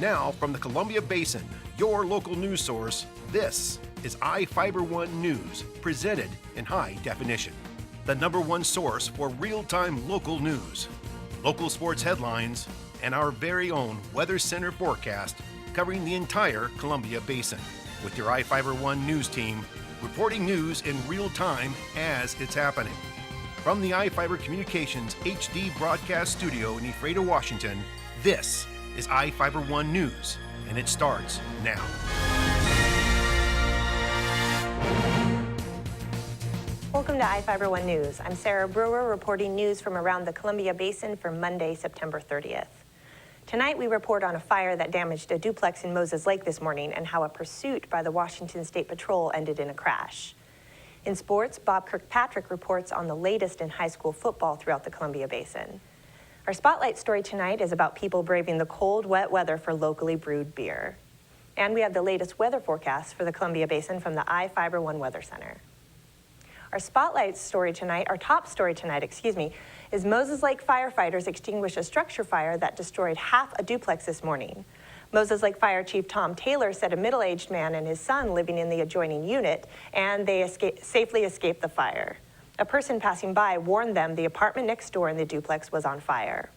Now, from the Columbia Basin, your local news source, this is iFIBER 1 News, presented in high definition. The #1 source for real-time local news, local sports headlines, and our very own Weather Center forecast covering the entire Columbia Basin. With your iFIBER 1 News team, reporting news in real time as it's happening. From the iFIBER Communications HD broadcast studio in Ephrata, Washington, this is iFIBER 1 News, and it starts now. Welcome to iFIBER 1 News. I'm Sarah Brewer reporting news from around the Columbia Basin for Monday, September 30th. Tonight we report on a fire that damaged a duplex in Moses Lake this morning and how a pursuit by the Washington State Patrol ended in a crash. In sports, Bob Kirkpatrick reports on the latest in high school football throughout the Columbia Basin. Our spotlight story tonight is about people braving the cold, wet weather for locally brewed beer. And we have the latest weather forecast for the Columbia Basin from the iFIBER 1 Weather Center. Our top story tonight, is Moses Lake firefighters extinguish a structure fire that destroyed half a duplex this morning. Moses Lake Fire Chief Tom Taylor said a middle-aged man and his son living in the adjoining unit, and they safely escaped the fire. A person passing by warned them the apartment next door in the duplex was on fire.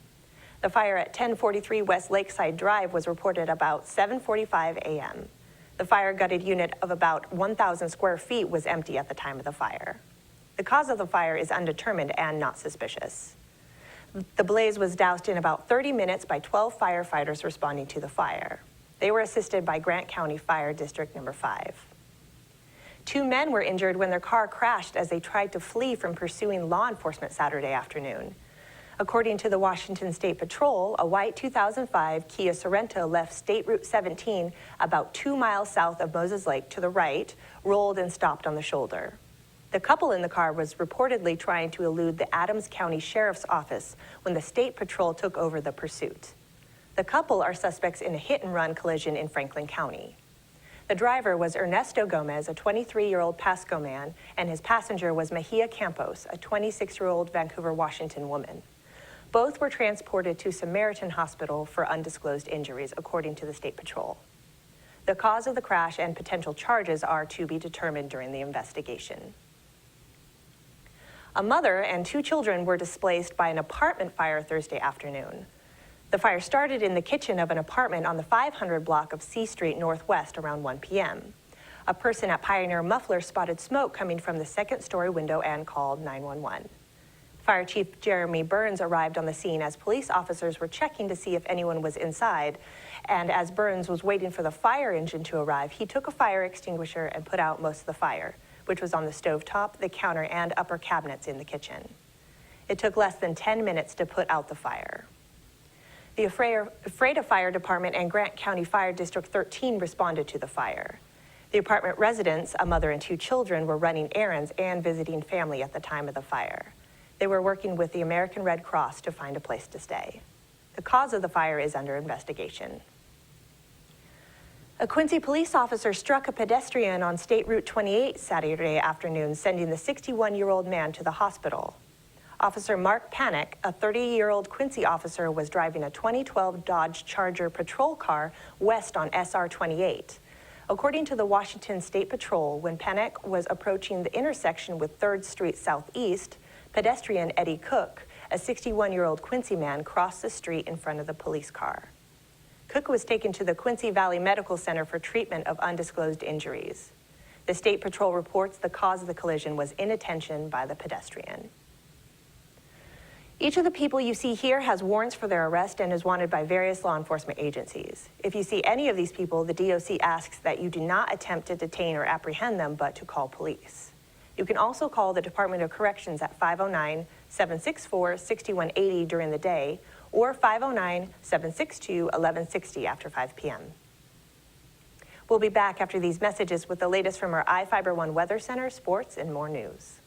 The fire at 1043 West Lakeside Drive was reported about 7:45 a.m. The fire-gutted unit of about 1,000 square feet was empty at the time of the fire. The cause of the fire is undetermined and not suspicious. The blaze was doused in about 30 minutes by 12 firefighters responding to the fire. They were assisted by Grant County Fire District Number 5. 2 men were injured when their car crashed as they tried to flee from pursuing law enforcement Saturday afternoon. According to the Washington State Patrol, a white 2005 Kia Sorento left State Route 17 about 2 miles south of Moses Lake to the right, rolled and stopped on the shoulder. The couple in the car was reportedly trying to elude the Adams County Sheriff's Office when the State Patrol took over the pursuit. The couple are suspects in a hit-and-run collision in Franklin County. The driver was Ernesto Gomez, a 23-year-old Pasco man, and his passenger was Mejia Campos, a 26-year-old Vancouver, Washington woman. Both were transported to Samaritan Hospital for undisclosed injuries, according to the State Patrol. The cause of the crash and potential charges are to be determined during the investigation. A mother and 2 children were displaced by an apartment fire Thursday afternoon. The fire started in the kitchen of an apartment on the 500 block of C Street Northwest around 1 p.m. A person at Pioneer Muffler spotted smoke coming from the second-story window and called 911. Fire Chief Jeremy Burns arrived on the scene as police officers were checking to see if anyone was inside, and as Burns was waiting for the fire engine to arrive, he took a fire extinguisher and put out most of the fire, which was on the stovetop, the counter, and upper cabinets in the kitchen. It took less than 10 minutes to put out the fire. The Ephrata Fire Department and Grant County Fire District 13 responded to the fire. The apartment residents, a mother and 2 children, were running errands and visiting family at the time of the fire. They were working with the American Red Cross to find a place to stay. The cause of the fire is under investigation. A Quincy police officer struck a pedestrian on State Route 28 Saturday afternoon, sending the 61-year-old man to the hospital. Officer Mark Panic, a 30-year-old Quincy officer, was driving a 2012 Dodge Charger patrol car west on SR 28. According to the Washington State Patrol, when Panic was approaching the intersection with 3rd Street Southeast, pedestrian Eddie Cook, a 61-year-old Quincy man, crossed the street in front of the police car. Cook was taken to the Quincy Valley Medical Center for treatment of undisclosed injuries. The State Patrol reports the cause of the collision was inattention by the pedestrian. Each of the people you see here has warrants for their arrest and is wanted by various law enforcement agencies. If you see any of these people, the DOC asks that you do not attempt to detain or apprehend them, but to call police. You can also call the Department of Corrections at 509-764-6180 during the day or 509-762-1160 after 5 p.m. We'll be back after these messages with the latest from our iFIBER 1 Weather Center, sports, and more news.